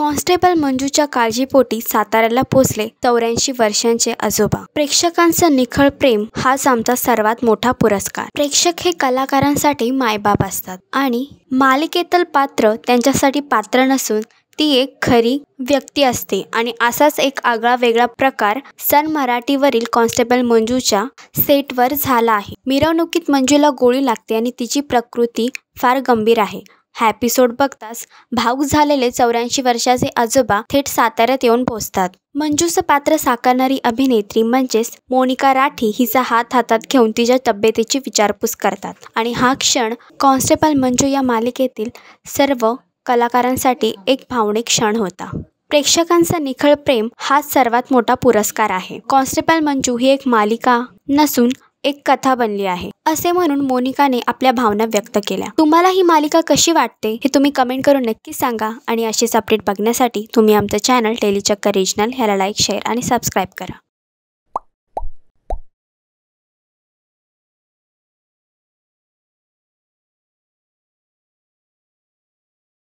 Constable मंजूच्या काळजीपोटी साताऱ्याला पोचले 84 वर्षांचे आजोबा। प्रेक्षकांचं निखळ प्रेम हाच आमचा सर्वात मोठा पुरस्कार। प्रेक्षक हे कलाकारांसाठी मायबाप असतात आणि मालिकेतील पात्र त्यांच्यासाठी पात्र नसून ती एक खरी व्यक्ती असते आणि असाच एक आगळा वेगळा प्रकार सन मराठीवरील कॉन्स्टेबल मंजूच्या सेटवर झाला आहे। मिरवणुकीत मंजूला गोळी लागते आणि तिची प्रकृती फार गंभीर आहे। हा एपिसोड बघताच भावूक झालेले 84 वर्षाचे आजोबा थेट साताऱ्यात येऊन पोहोचतात। मंजूचं पात्र साकारणारी अभिनेत्री म्हणजेच मोनिका राठी हिचा हात हातात घेऊन तिच्या तब्येतीची विचारपूस करतात आणि हा क्षण कॉन्स्टेबल मंजू या मालिकेतील सर्व कलाकारांसाठी एक भावनिक क्षण होता। प्रेक्षकांचं निखळ प्रेम हाच सर्वात मोठा पुरस्कार आहे। कॉन्स्टेबल मंजू ही एक मालिका नसून एक कथा बनली आहे असे म्हणून मोनिकाने आपल्या भावना व्यक्त केल्या। तुम्हाला ही मालिका कशी वाटते हे तुम्ही कमेंट करून नक्की सांगा आणि असेच अपडेट बघण्यासाठी तुम्ही आमचं चॅनल टेलीचक्कर रिजनल ह्याला लाईक, शेअर आणि सबस्क्राईब करा।